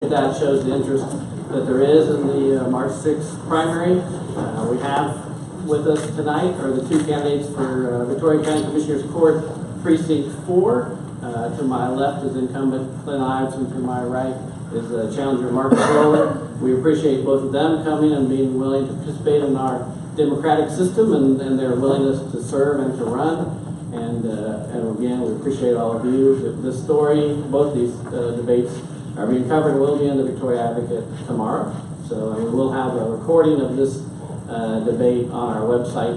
That shows the interest that there is in the March 6th primary. We have with us tonight are the two candidates for Victoria County Commissioners Court Precinct 4. To my left is Incumbent Clint Ives, and to my right is challenger Mark Schroller. We appreciate both of them coming and being willing to participate in our democratic system and their willingness to serve and to run. And again, we appreciate all of you. This story, both these debates are being covered and will be in the Victoria Advocate tomorrow. So we will have a recording of this debate on our website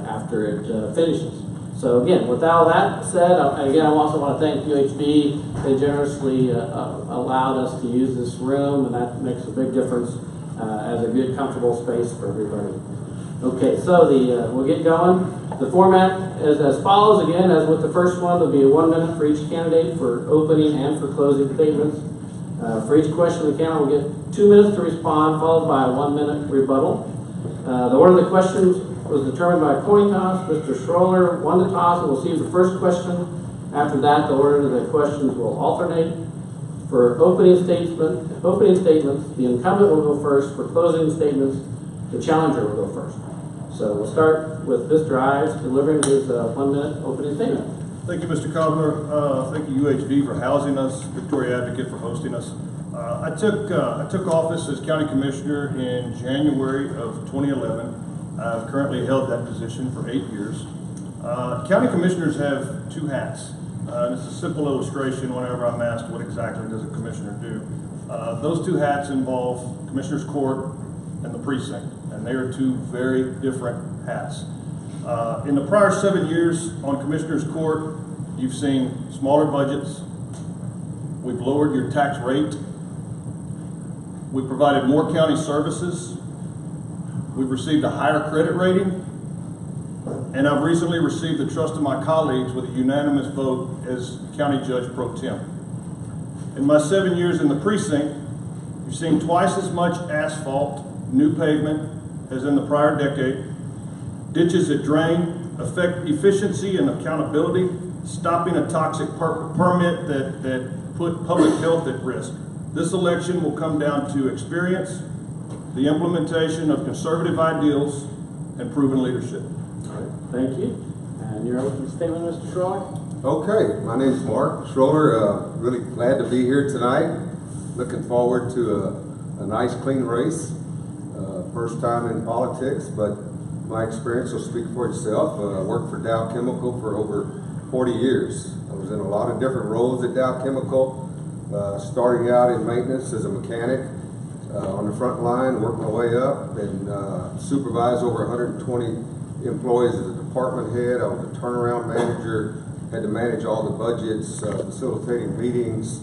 after it finishes. So again, with all that said, again, I also want to thank UHB. They generously allowed us to use this room, and that makes a big difference as a good, comfortable space for everybody. Okay, so we'll get going. The format is as follows. Again, as with the first one, there'll be a 1 minute for each candidate for opening and for closing statements. For each question, the candidate will get 2 minutes to respond, followed by a 1 minute rebuttal. The order of the questions was determined by a coin toss. Mr. Schroller won the toss and will receive the first question. After that, the order of the questions will alternate. For opening statements, the incumbent will go first. For closing statements, the challenger will go first. So we'll start with Mr. Ives delivering his 1 minute opening statement. Thank you, Mr. Kovner. Thank you, UHB, for housing us, Victoria Advocate for hosting us. I took office as County Commissioner in January of 2011. I've currently held that position for 8 years. County Commissioners have two hats. It's a simple illustration whenever I'm asked what exactly does a commissioner do. Those two hats involve Commissioners Court and the Precinct, and they are two very different hats. In the prior 7 years on Commissioners Court, you've seen smaller budgets. We've lowered your tax rate. We've provided more county services. We've received a higher credit rating. And I've recently received the trust of my colleagues with a unanimous vote as County Judge Pro Tem. In my 7 years in the precinct, you've seen twice as much asphalt, new pavement as in the prior decade. Ditches that drain, affect efficiency and accountability, stopping a toxic permit that put public health at risk. This election will come down to experience, the implementation of conservative ideals, and proven leadership. All right, thank you. And your opening statement, Mr. Schroller? Okay, my name is Mark Schroller. Really glad to be here tonight. Looking forward to a nice, clean race. First time in politics, but my experience will speak for itself. I worked for Dow Chemical for over 40 years. I was in a lot of different roles at Dow Chemical, starting out in maintenance as a mechanic on the front line, worked my way up and supervised over 120 employees as a department head. I was a turnaround manager, had to manage all the budgets, facilitating meetings,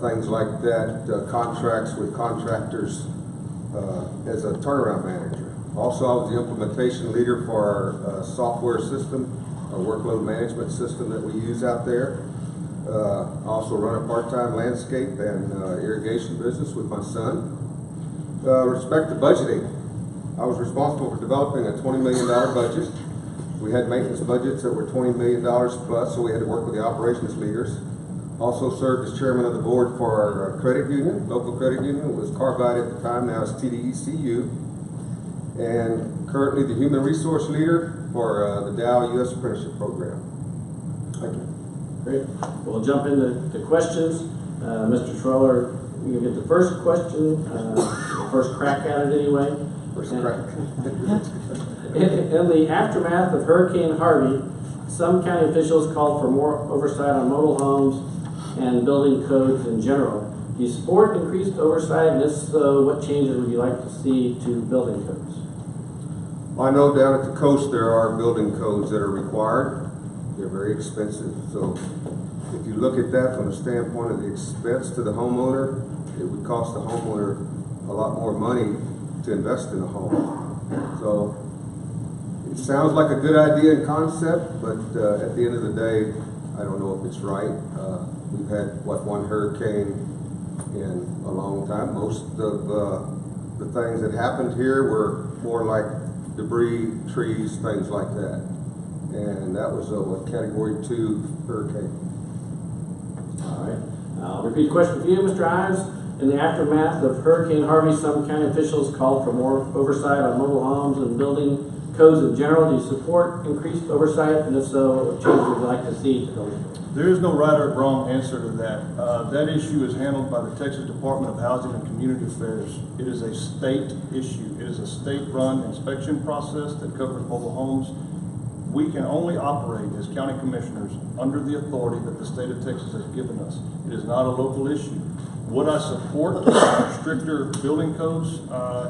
things like that, contracts with contractors as a turnaround manager. Also, I was the implementation leader for our software system, our workload management system that we use out there. I also run a part-time landscape and irrigation business with my son. Respect to budgeting, I was responsible for developing a $20 million budget. We had maintenance budgets that were $20 million plus, so we had to work with the operations leaders. Also served as chairman of the board for our credit union, local credit union. It was Carvide at the time, now it's TDECU. And currently the human resource leader for the Dow U.S. Apprenticeship Program. Thank you. Great. We'll jump into questions. Mr. Schroller, you get the first question, first crack at it anyway. First crack. In the aftermath of Hurricane Harvey, some county officials called for more oversight on mobile homes and building codes in general. Do you support increased oversight, and if so, what changes would you like to see to building codes? I know down at the coast there are building codes that are required. They're very expensive. So if you look at that from the standpoint of the expense to the homeowner, it would cost the homeowner a lot more money to invest in a home. So it sounds like a good idea in concept, but at the end of the day, I don't know if it's right. We've had, one hurricane in a long time. Most of the things that happened here were more like debris, trees, things like that. And that was a Category 2 hurricane. All right. I'll repeat the question for you, Mr. Ives. In the aftermath of Hurricane Harvey, some county officials called for more oversight on mobile homes and building codes in general. Do you support increased oversight? And if so, what changes would you like to see to building codes? There is no right or wrong answer to that. That issue is handled by the Texas Department of Housing and Community Affairs. It is a state issue. It is a state-run inspection process that covers mobile homes. We can only operate as county commissioners under the authority that the state of Texas has given us. It is not a local issue. Would I support stricter building codes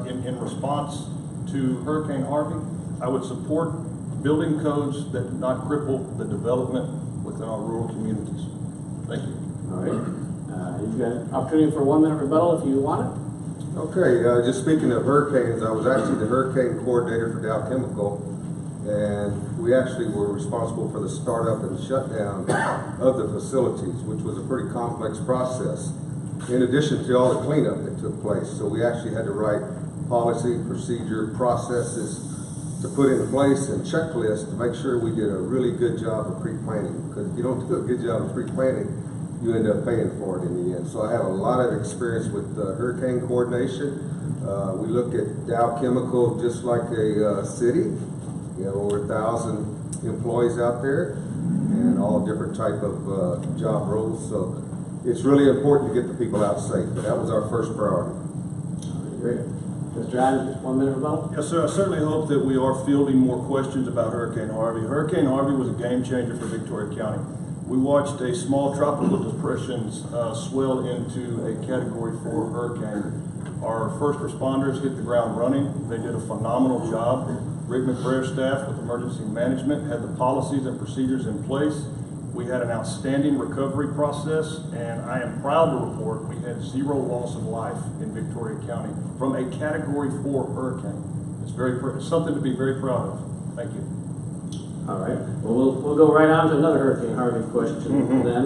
in response to Hurricane Harvey? I would support building codes that do not cripple the development within our rural communities. Thank you. All right. You've got an opportunity for a 1-minute rebuttal if you want it. Okay, just speaking of hurricanes, I was actually the hurricane coordinator for Dow Chemical, and we actually were responsible for the startup and shutdown of the facilities, which was a pretty complex process, in addition to all the cleanup that took place. So we actually had to write policy, procedure, processes to put in place and checklists to make sure we did a really good job of pre-planning. Because if you don't do a good job of pre-planning, you end up paying for it in the end. So I have a lot of experience with hurricane coordination. We look at Dow Chemical just like a city. We have over 1,000 employees out there and all different type of job roles. So it's really important to get the people out safe. But that was our first priority. Great. Mr. Ives, 1-minute rebuttal. Yes, sir. I certainly hope that we are fielding more questions about Hurricane Harvey. Hurricane Harvey was a game changer for Victoria County. We watched a small tropical depression swell into a Category 4 hurricane. Our first responders hit the ground running. They did a phenomenal job. Rick McBrayer staff with emergency management had the policies and procedures in place. We had an outstanding recovery process, and I am proud to report we had 0 loss of life in Victoria County from a Category 4 hurricane. It's something to be very proud of. Thank you. All right. Well, we'll go right on to another Hurricane Harvey question then.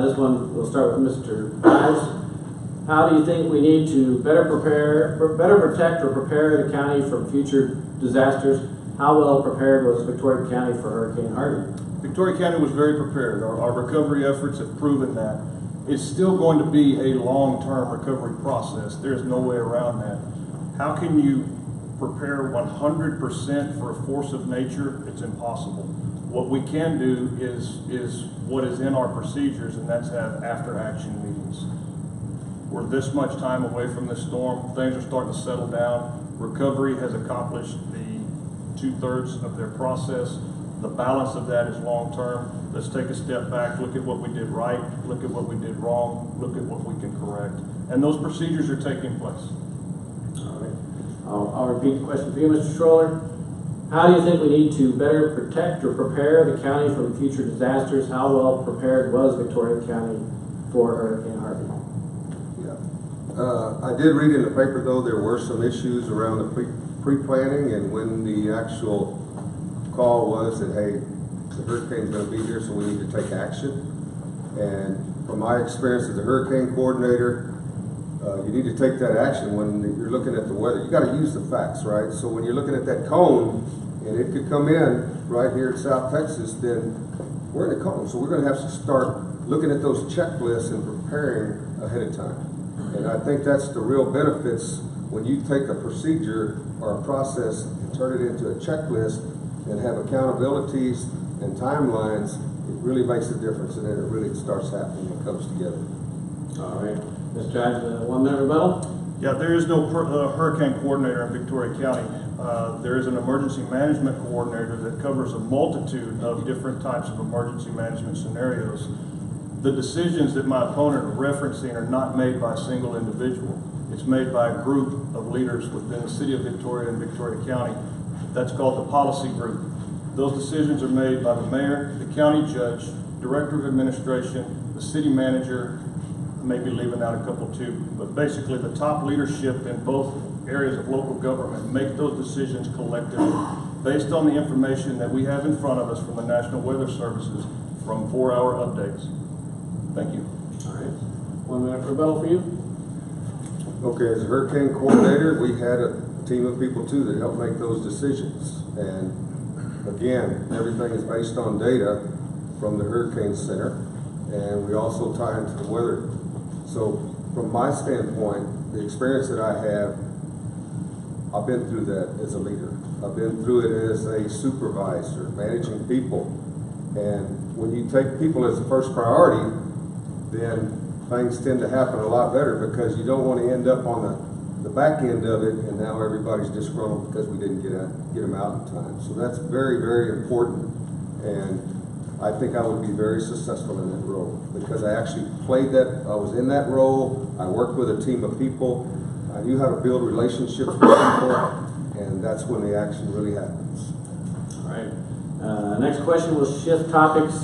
This one, we'll start with Mr. Ives. How do you think we need to better protect or prepare the county from future disasters? How well prepared was Victoria County for Hurricane Harvey? Victoria County was very prepared. Our recovery efforts have proven that. It's still going to be a long-term recovery process. There's no way around that. How can you prepare 100% for a force of nature? It's impossible. What we can do is what is in our procedures, and that's have after-action meetings. We're this much time away from this storm. Things are starting to settle down. Recovery has accomplished the 2/3 of their process. The balance of that is long-term. Let's take a step back, look at what we did right, look at what we did wrong, look at what we can correct. And those procedures are taking place. All right. I'll repeat the question for you, Mr. Schroller. How do you think we need to better protect or prepare the county from future disasters? How well prepared was Victoria County for Hurricane Harvey? I did read in the paper, though, there were some issues around the pre-planning and when the actual call was that, hey, the hurricane's going to be here, so we need to take action. And from my experience as a hurricane coordinator, you need to take that action when you're looking at the weather. You got to use the facts, right? So when you're looking at that cone and it could come in right here in South Texas, then we're in the cone. So we're going to have to start looking at those checklists and preparing ahead of time. And I think that's the real benefits when you take a procedure or a process and turn it into a checklist and have accountabilities and timelines. It really makes a difference, and then it really starts happening when it comes together. All right. Mr. Ives, 1-minute rebuttal. Yeah, there is no hurricane coordinator in Victoria County. There is an emergency management coordinator that covers a multitude of different types of emergency management scenarios. The decisions that my opponent are referencing are not made by a single individual. It's made by a group of leaders within the city of Victoria and Victoria County. That's called the policy group. Those decisions are made by the mayor, the county judge, director of administration, the city manager, maybe leaving out a couple too, but basically the top leadership in both areas of local government make those decisions collectively based on the information that we have in front of us from the National Weather Services from 4-hour updates. Thank you. All right. 1-minute rebuttal for you. Okay, as a hurricane coordinator, we had a team of people too that helped make those decisions. And again, everything is based on data from the Hurricane Center, and we also tie into the weather. So from my standpoint, the experience that I have, I've been through that as a leader. I've been through it as a supervisor, managing people. And when you take people as the first priority, then things tend to happen a lot better, because you don't want to end up on the back end of it, and now everybody's disgruntled because we didn't get them out in time. So that's very, very important. And I think I would be very successful in that role, because I actually played that. I was in that role. I worked with a team of people. I knew how to build relationships with people, and that's when the action really happens. All right. Next question, we'll shift topics.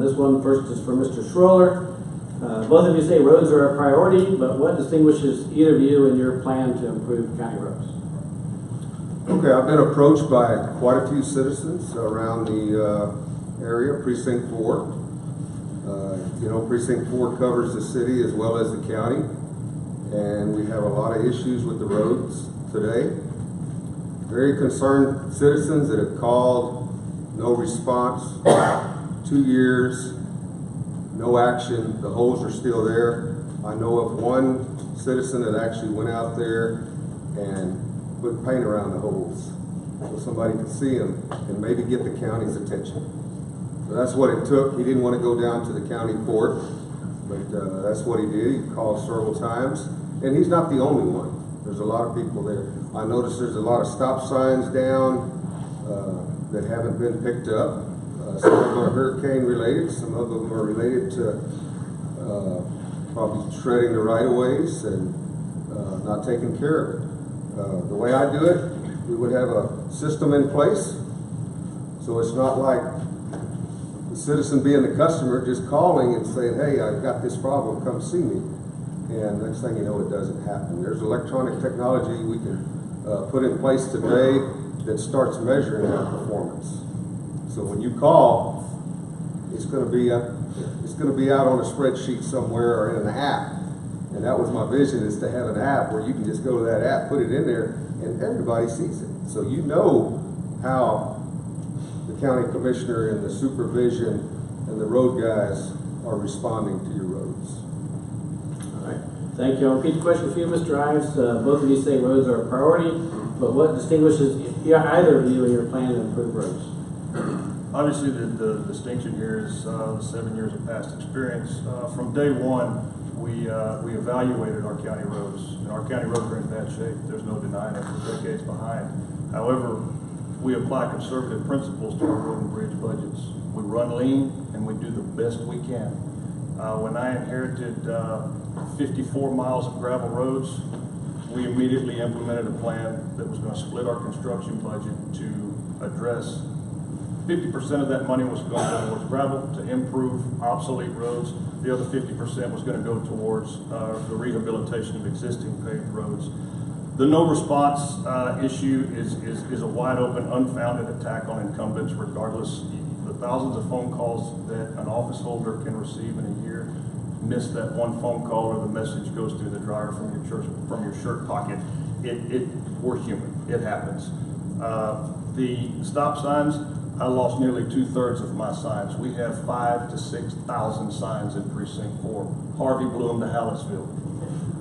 This one first is for Mr. Schroller. Both of you say roads are a priority, but what distinguishes either of you in your plan to improve county roads? Okay, I've been approached by quite a few citizens around the area, Precinct 4. Precinct 4 covers the city as well as the county, and we have a lot of issues with the roads today. Very concerned citizens that have called, no response, 2 years, no action, the holes are still there. I know of one citizen that actually went out there and put paint around the holes so somebody could see them and maybe get the county's attention. So that's what it took. He didn't want to go down to the county court, but that's what he did. He called several times, and he's not the only one. There's a lot of people there. I noticed there's a lot of stop signs down that haven't been picked up. Some of them are hurricane related, some of them are related to probably shredding the right-of-ways and not taking care of it. The way I do it, we would have a system in place, so it's not like the citizen being the customer just calling and saying, hey, I've got this problem, come see me. And next thing you know, it doesn't happen. There's electronic technology we can put in place today that starts measuring that performance. So when you call, it's going to be out on a spreadsheet somewhere or in an app. And that was my vision, is to have an app where you can just go to that app, put it in there, and everybody sees it. So you know how the county commissioner and the supervision and the road guys are responding to your roads. All right. Thank you. I'll repeat the question for you, Mr. Ives. Both of you say roads are a priority, but what distinguishes either of you in your plan to improve roads? Obviously, the distinction here is the 7 years of past experience. From day one, we evaluated our county roads, and our county roads are in bad shape. There's no denying it. We're decades behind. However, we apply conservative principles to our road and bridge budgets. We run lean, and we do the best we can. When I inherited 54 miles of gravel roads, we immediately implemented a plan that was going to split our construction budget to address 50% of that money was going to go towards gravel to improve obsolete roads. The other 50% was going to go towards the rehabilitation of existing paved roads. The no response issue is a wide open, unfounded attack on incumbents, regardless. The thousands of phone calls that an office holder can receive in a year, miss that one phone call or the message goes through the dryer from your shirt pocket. We're human. It happens. The stop signs, I lost nearly 2/3 of my signs. We have 5,000 to 6,000 signs in Precinct 4. Harvey blew them to Hallettsville.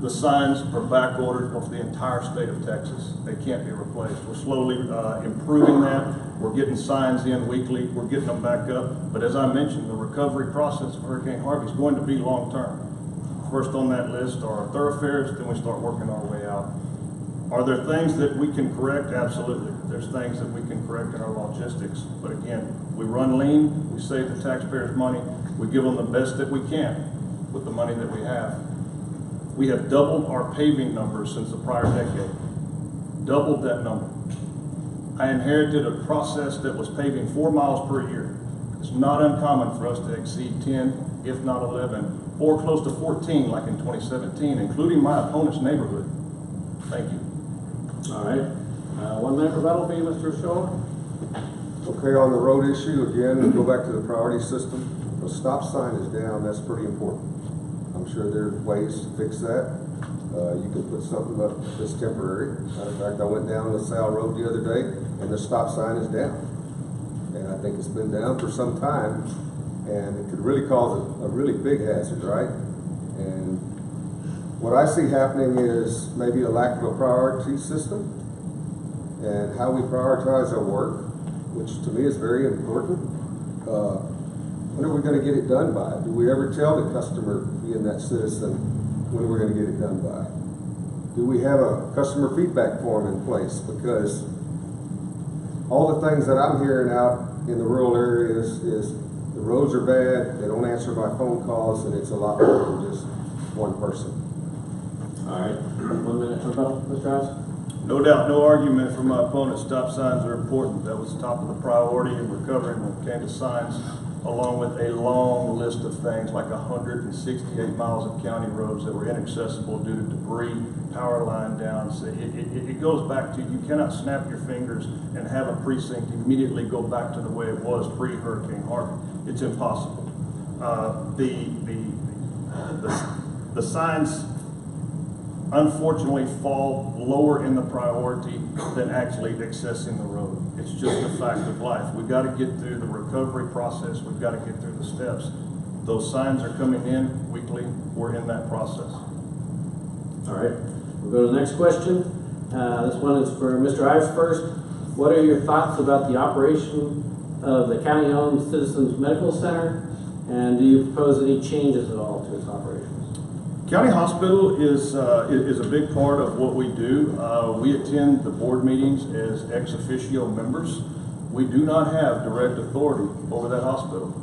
The signs are back ordered for the entire state of Texas. They can't be replaced. We're slowly improving that. We're getting signs in weekly. We're getting them back up. But as I mentioned, the recovery process of Hurricane Harvey is going to be long term. First on that list are our thoroughfares, then we start working our way out. Are there things that we can correct? Absolutely. There's things that we can correct in our logistics. But again, we run lean, we save the taxpayers money, we give them the best that we can with the money that we have. We have doubled our paving numbers since the prior decade. Doubled that number. I inherited a process that was paving 4 miles per year. It's not uncommon for us to exceed 10, if not 11, or close to 14 like in 2017, including my opponent's neighborhood. Thank you. All right. 1 minute rebuttal for you, Mr. Schroller. Okay, on the road issue, again, we go back to the priority system. The stop sign is down, that's pretty important. I'm sure there are ways to fix that. You can put something up that's temporary. Matter of fact, I went down LaSalle Road the other day, and the stop sign is down. And I think it's been down for some time, and it could really cause a really big hazard, right? And What I see happening is maybe a lack of a priority system and how we prioritize our work, which to me is very important. When are we going to get it done by? Do we ever tell the customer, being that citizen, when we're going to get it done by? Do we have a customer feedback form in place? Because all the things that I'm hearing out in the rural areas is the roads are bad, they don't answer my phone calls, and it's a lot more than just one person. All right, 1 minute for Bill, Mr. Ives. No doubt, no argument from my opponent. Stop signs are important. That was top of the priority in recovering when it came to signs, along with a long list of things like 168 miles of county roads that were inaccessible due to debris, power line down. So it goes back to, you cannot snap your fingers and have a precinct immediately go back to the way it was pre-Hurricane Harvey. It's impossible. The signs unfortunately fall lower in the priority than actually accessing the road. It's just a fact of life. We've got to get through the recovery process. We've got to get through the steps. Those signs are coming in weekly. We're in that process. All right, we'll go to the next question. This one is for Mr. Ives first. What are your thoughts about the operation of the county-owned Citizens Medical Center, and do you propose any changes at all to its operations? County Hospital is a big part of what we do. We attend the board meetings as ex officio members. We do not have direct authority over that hospital.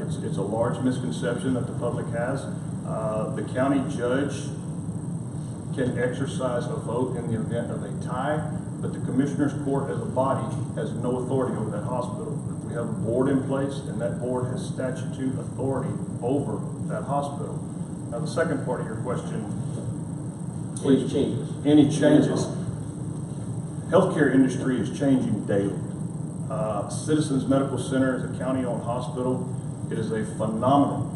It's a large misconception that the public has. The county judge can exercise a vote in the event of a tie, but the Commissioner's Court as a body has no authority over that hospital. We have a board in place, and that board has statute authority over that hospital. Now, the second part of your question. Any changes? Any changes? Healthcare industry is changing daily. Citizens Medical Center is a county-owned hospital. It is a phenomenal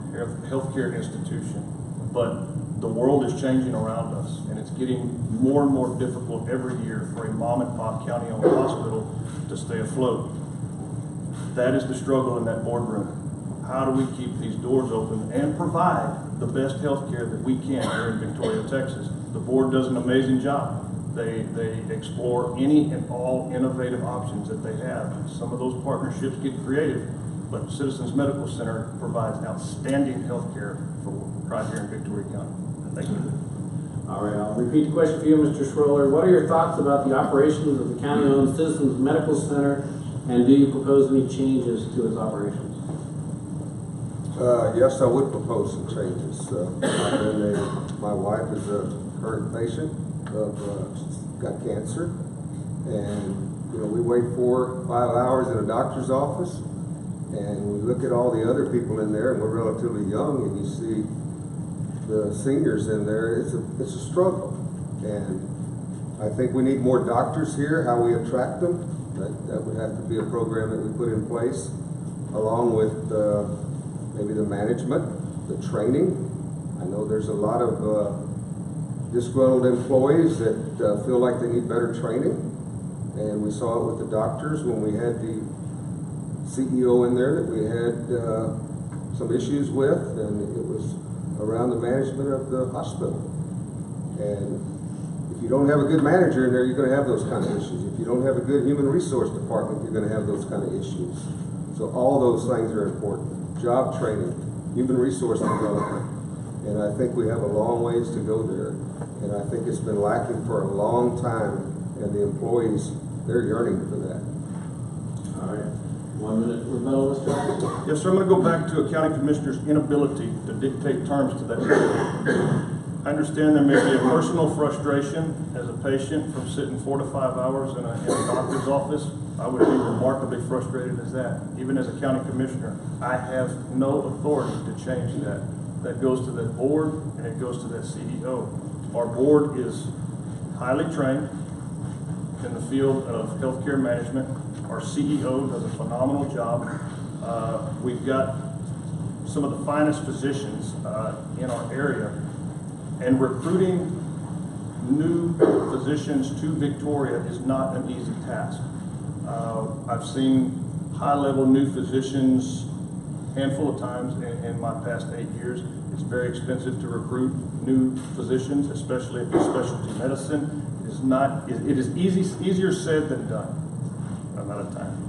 healthcare institution, but the world is changing around us, and it's getting more and more difficult every year for a mom-and-pop county-owned hospital to stay afloat. That is the struggle in that boardroom. How do we keep these doors open and provide the best health care that we can here in Victoria, Texas? The board does an amazing job. They explore any and all innovative options that they have. Some of those partnerships get creative, but Citizens Medical Center provides outstanding health care for right here in Victoria County. Thank you. All right, I'll repeat the question for you, Mr. Schroller. What are your thoughts about the operations of the county-owned Citizens Medical Center, and do you propose any changes to its operations? Yes, I would propose some changes. My wife is a current patient she's got cancer, and we wait 4 or 5 hours in a doctor's office, and we look at all the other people in there, and we're relatively young, and you see the seniors in there. It's a struggle, and I think we need more doctors here. How we attract them, that would have to be a program that we put in place, along with maybe the management, the training. I know there's a lot of disgruntled employees that feel like they need better training, and we saw it with the doctors when we had the CEO in there that we had some issues with, and it was around the management of the hospital. And if you don't have a good manager in there, you're going to have those kind of issues. If you don't have a good human resource department, you're going to have those kind of issues. So all those things are important. Job training, human resource development, and I think we have a long ways to go there. And I think it's been lacking for a long time, and the employees, they're yearning for that. All right. 1 minute rebuttal, Mr. Ives. Yes, sir. I'm going to go back to a county commissioner's inability to dictate terms to that. I understand there may be a personal frustration as a patient from sitting 4 to 5 hours in a doctor's office. I would be remarkably frustrated as that. Even as a county commissioner, I have no authority to change that. That goes to that board, and it goes to that CEO. Our board is highly trained in the field of healthcare management. Our CEO does a phenomenal job. We've got some of the finest physicians in our area, and recruiting new physicians to Victoria is not an easy task. I've seen high-level new physicians handful of times in my past 8 years. It's very expensive to recruit new physicians, especially if it's specialty medicine. It is easier said than done. I'm out of time.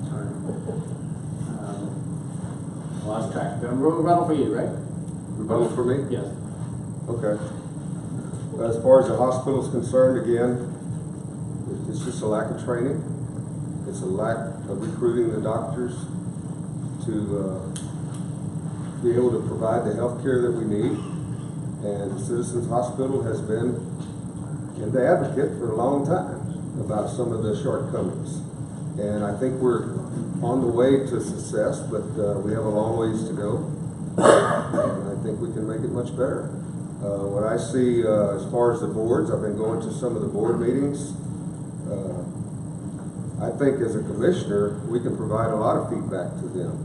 Lost track. Rebuttal for you, right? Rebuttal for me? Yes. Okay. As far as the hospital is concerned, again, it's just a lack of training. It's a lack of recruiting the doctors to be able to provide the health care that we need. And Citizens Hospital has been the advocate for a long time about some of the shortcomings. And I think we're on the way to success, but we have a long ways to go. And I think we can make it much better. What I see as far as the boards, I've been going to some of the board meetings. I think as a commissioner, we can provide a lot of feedback to them.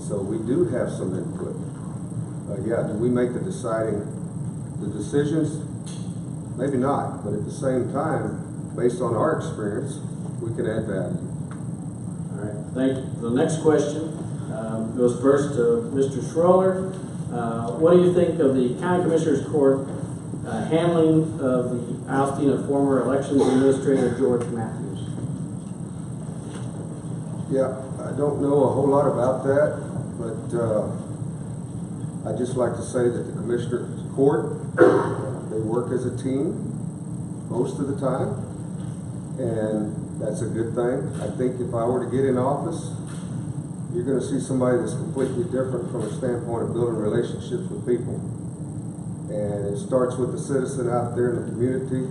So we do have some input. Yeah, do we make the decisions? Maybe not, but at the same time, based on our experience, we can add value. All right, thank you. The next question goes first to Mr. Schroller. What do you think of the County Commissioners Court handling of the ousting of former Elections Administrator George Matthews? Yeah, I don't know a whole lot about that, but I'd just like to say that the Commissioners Court, they work as a team most of the time, and that's a good thing. I think if I were to get in office, you're going to see somebody that's completely different from a standpoint of building relationships with people. And it starts with the citizen out there in the community.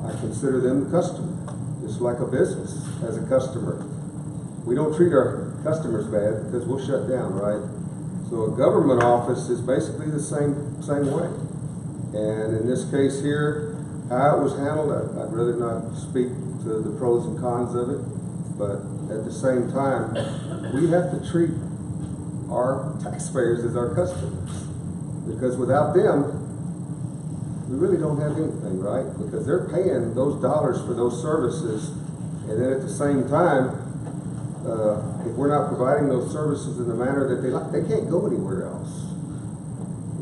I consider them the customer, just like a business as a customer. We don't treat our customers bad because we'll shut down, right? So a government office is basically the same way. And in this case here, how it was handled, I'd rather not speak to the pros and cons of it. But at the same time, we have to treat our taxpayers as our customers. Because without them, we really don't have anything, right? Because they're paying those dollars for those services. And then at the same time, if we're not providing those services in the manner that they like, they can't go anywhere else.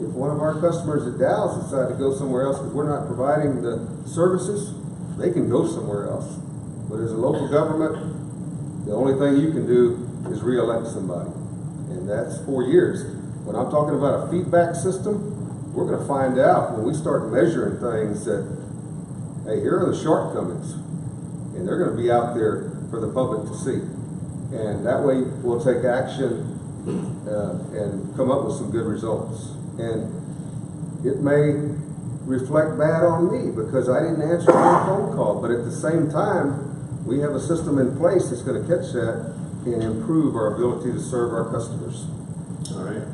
If one of our customers at Dallas decide to go somewhere else because we're not providing the services, they can go somewhere else. But as a local government, the only thing you can do is re-elect somebody. And that's 4 years. When I'm talking about a feedback system, we're going to find out when we start measuring things that, hey, here are the shortcomings. And they're going to be out there for the public to see. And that way we'll take action and come up with some good results. And it may reflect bad on me because I didn't answer my phone call. But at the same time, we have a system in place that's going to catch that and improve our ability to serve our customers. All right.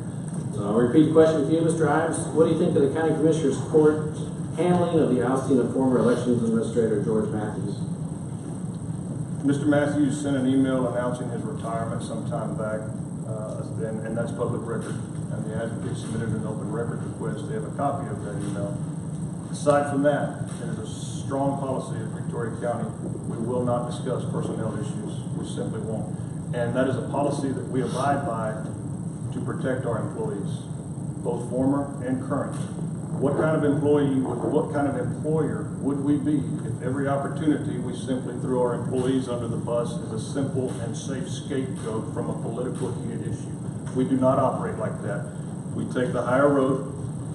I'll repeat the question to you, Mr. Ives. What do you think of the County Commissioners Court's handling of the ousting of former Elections Administrator George Matthews? Mr. Matthews sent an email announcing his retirement some time back, and that's public record. And the advocate submitted an open record request. They have a copy of that email. Aside from that, it is a strong policy of Victoria County. We will not discuss personnel issues. We simply won't. And that is a policy that we abide by to protect our employees, both former and current. What kind of employee, what kind of employer would we be if every opportunity we simply threw our employees under the bus as a simple and safe scapegoat from a political heated issue? We do not operate like that. We take the higher road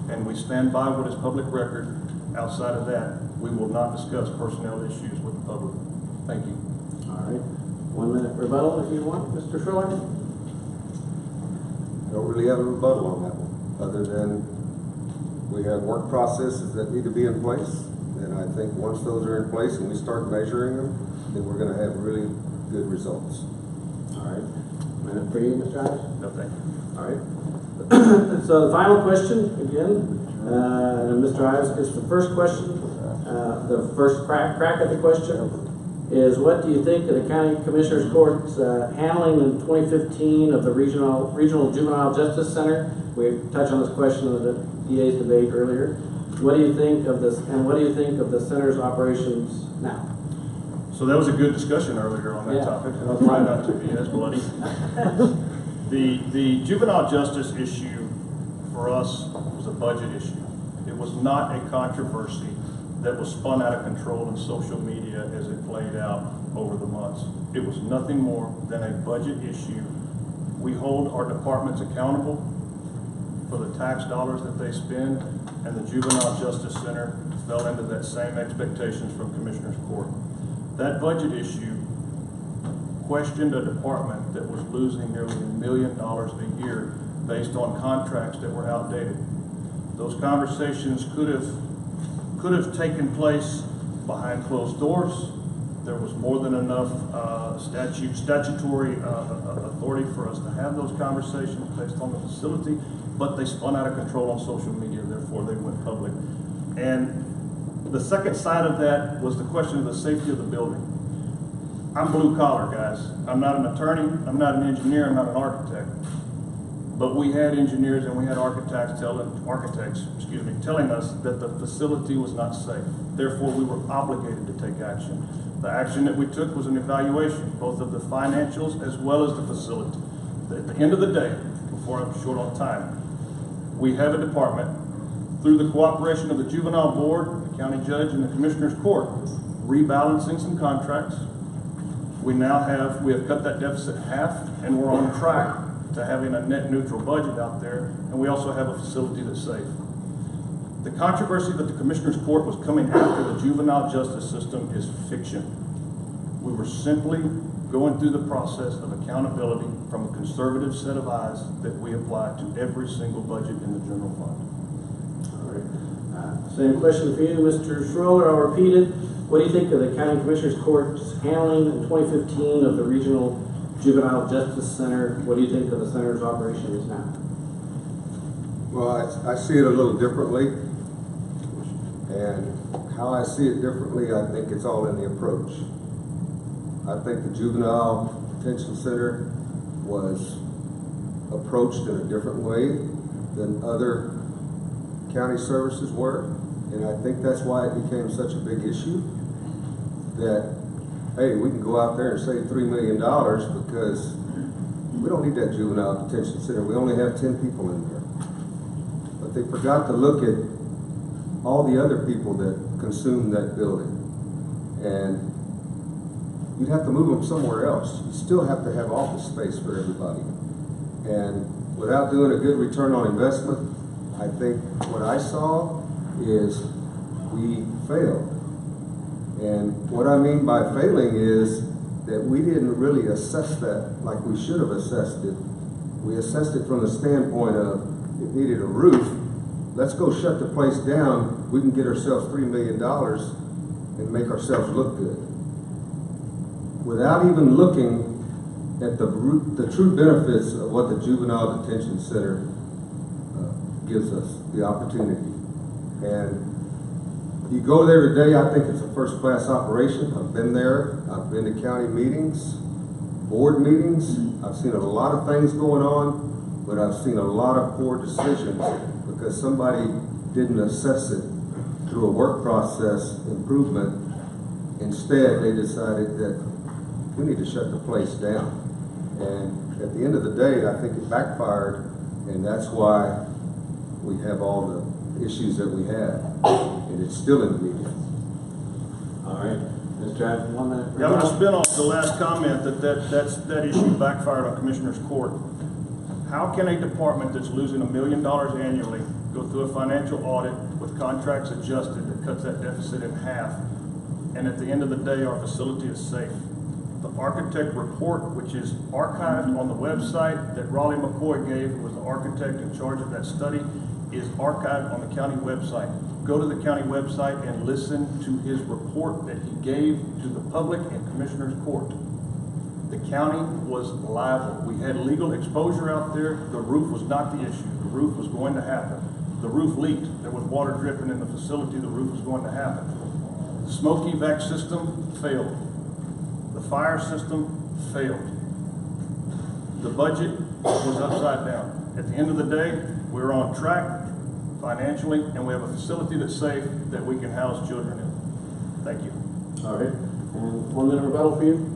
and we stand by what is public record. Outside of that, we will not discuss personnel issues with the public. Thank you. All right. 1 minute rebuttal if you want, Mr. Schroller. I don't really have a rebuttal on that one, other than we have work processes that need to be in place. And I think once those are in place and we start measuring them, then we're going to have really good results. All right. Minute for you, Mr. Ives. No, thank you. All right. So the final question, again, Mr. Ives gets the first question. The first crack at the question is, what do you think of the County Commissioners Court's handling in 2015 of the Regional Juvenile Justice Center? We touched on this question in the DA's debate earlier. What do you think of this, and what do you think of the center's operations now? So that was a good discussion earlier on that topic. I'll try not to be as bloody. The juvenile justice issue for us was a budget issue. It was not a controversy that was spun out of control in social media as it played out over the months. It was nothing more than a budget issue. We hold our departments accountable for the tax dollars that they spend, and the Juvenile Justice Center fell into that same expectations from Commissioner's Court. That budget issue questioned a department that was losing nearly $1 million a year based on contracts that were outdated. Those conversations could have taken place behind closed doors. There was more than enough statutory authority for us to have those conversations based on the facility, but they spun out of control on social media, therefore they went public. And the second side of that was the question of the safety of the building. I'm blue collar, guys. I'm not an attorney, I'm not an engineer, I'm not an architect. But we had engineers and we had architects telling us that the facility was not safe. Therefore, we were obligated to take action. The action that we took was an evaluation, both of the financials as well as the facility. At the end of the day, before I'm short on time, we have a department, through the cooperation of the Juvenile Board, the County Judge, and the Commissioner's Court, rebalancing some contracts. We have cut that deficit in half, and we're on track to having a net neutral budget out there, and we also have a facility that's safe. The controversy that the Commissioner's Court was coming after the juvenile justice system is fiction. We were simply going through the process of accountability from a conservative set of eyes that we apply to every single budget in the general fund. All right. Same question for you, Mr. Schroller. I'll repeat it. What do you think of the County Commissioner's Court's handling in 2015 of the Regional Juvenile Justice Center? What do you think of the center's operation is now? Well, I see it a little differently, and how I see it differently, I think it's all in the approach. I think the Juvenile Detention Center was approached in a different way than other county services were, and I think that's why it became such a big issue, that hey, we can go out there and save $3 million because we don't need that juvenile detention center. We only have 10 people in there. But they forgot to look at all the other people that consume that building. And you'd have to move them somewhere else. You still have to have office space for everybody. And without doing a good return on investment, I think what I saw is we failed. And what I mean by failing is that we didn't really assess that like we should have assessed it. We assessed it from the standpoint of it needed a roof. Let's go shut the place down. We can get ourselves $3 million and make ourselves look good. Without even looking at the true benefits of what the Juvenile Detention Center gives us, the opportunity. And you go there today, I think it's a first-class operation. I've been there. I've been to county meetings, board meetings. I've seen a lot of things going on, but I've seen a lot of poor decisions because somebody didn't assess it through a work process improvement. Instead, they decided that we need to shut the place down. And at the end of the day, I think it backfired, and that's why we have all the issues that we have. And it's still in the media. All right. Mr. Ives, 1 minute. Yeah, I'm going to spin off the last comment that issue backfired on Commissioner's Court. How can a department that's losing $1 million annually go through a financial audit with contracts adjusted that cuts that deficit in half, and at the end of the day our facility is safe? The architect report, which is archived on the website that Raleigh McCoy gave, who was the architect in charge of that study, is archived on the county website. Go to the county website and listen to his report that he gave to the public in Commissioner's Court. The county was liable. We had legal exposure out there. The roof was not the issue. The roof was going to happen. The roof leaked. There was water dripping in the facility. The roof was going to happen. The smoke evac system failed. The fire system failed. The budget was upside down. At the end of the day, we're on track financially, and we have a facility that's safe that we can house children in. Thank you. All right. And 1 minute rebuttal for you.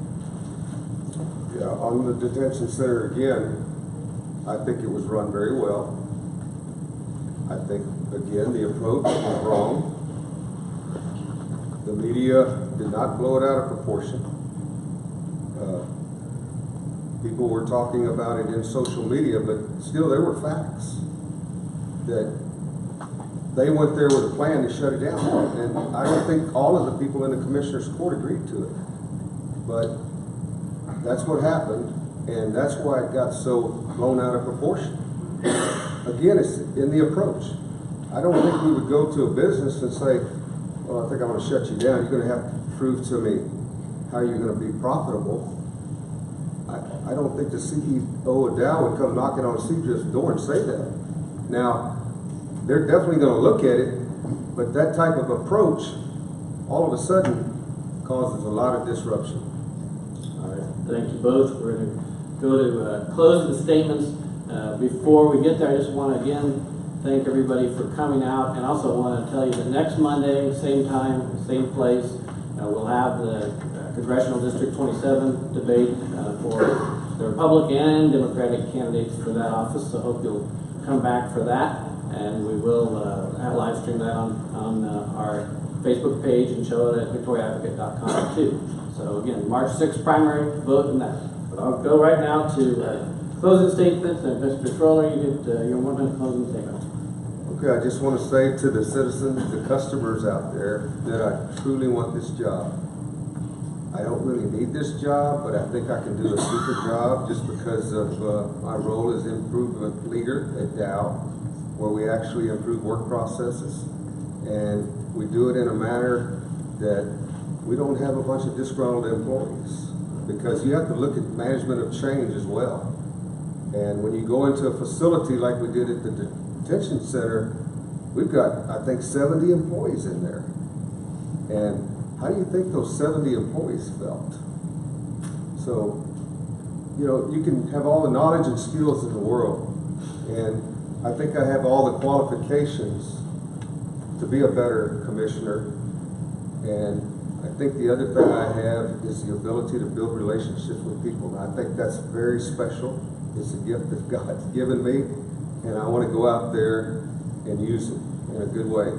Yeah, on the detention center again, I think it was run very well. I think, again, the approach was wrong. The media did not blow it out of proportion. People were talking about it in social media, but still there were facts that they went there with a plan to shut it down. And I don't think all of the people in the Commissioner's Court agreed to it. But that's what happened, and that's why it got so blown out of proportion. Again, it's in the approach. I don't think we would go to a business and say, well, I think I'm going to shut you down. You're going to have to prove to me how you're going to be profitable. I don't think the CEO of Dow would come knocking on CJ's door and say that. Now, they're definitely going to look at it, but that type of approach all of a sudden causes a lot of disruption. All right, thank you both. We're going to go to close the statements. Before we get there, I just want to again thank everybody for coming out, and also want to tell you that next Monday, same time, same place, we'll have the Congressional District 27 debate for the Republican and Democratic candidates for that office. So hope you'll come back for that, and we will live stream that on our Facebook page and show it at victoriaadvocate.com too. So again, March 6th primary, vote in that. But I'll go right now to closing statements, and Mr. Schroller, you get your 1 minute closing statement. Okay, I just want to say to the citizens, the customers out there, that I truly want this job. I don't really need this job, but I think I can do a super job just because of my role as improvement leader at Dow, where we actually improve work processes. And we do it in a manner that we don't have a bunch of disgruntled employees, because you have to look at management of change as well. And when you go into a facility like we did at the detention center, we've got, I think, 70 employees in there. And how do you think those 70 employees felt? So, you know, you can have all the knowledge and skills in the world, and I think I have all the qualifications to be a better commissioner. And I think the other thing I have is the ability to build relationships with people. And I think that's very special. It's a gift that God's given me, and I want to go out there and use it in a good way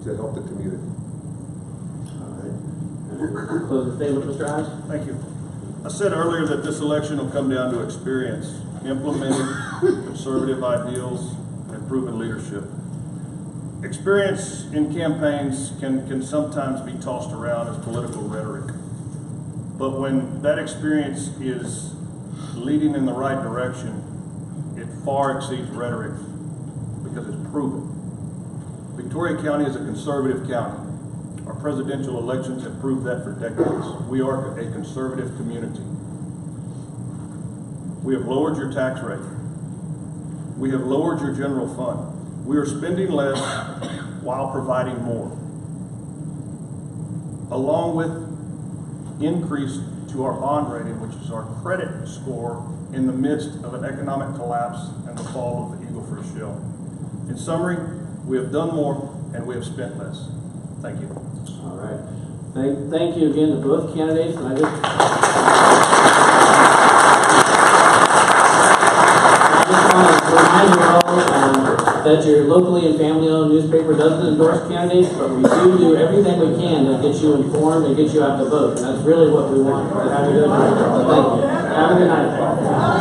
to help the community. Closing statement, Mr. Ives. Thank you. I said earlier that this election will come down to experience, implementing conservative ideals, and proven leadership. Experience in campaigns can sometimes be tossed around as political rhetoric. But when that experience is leading in the right direction, it far exceeds rhetoric because it's proven. Victoria County is a conservative county. Our presidential elections have proved that for decades. We are a conservative community. We have lowered your tax rate. We have lowered your general fund. We are spending less while providing more, along with increase to our bond rating, which is our credit score in the midst of an economic collapse and the fall of the Eagle Fruit Shell. In summary, we have done more and we have spent less. Thank you. All right. Thank you again to both candidates. And I just want to remind you all that your locally and family-owned newspaper doesn't endorse candidates, but we do everything we can to get you informed and get you out to vote. And that's really what we want to have you do. So thank you. Have a good night.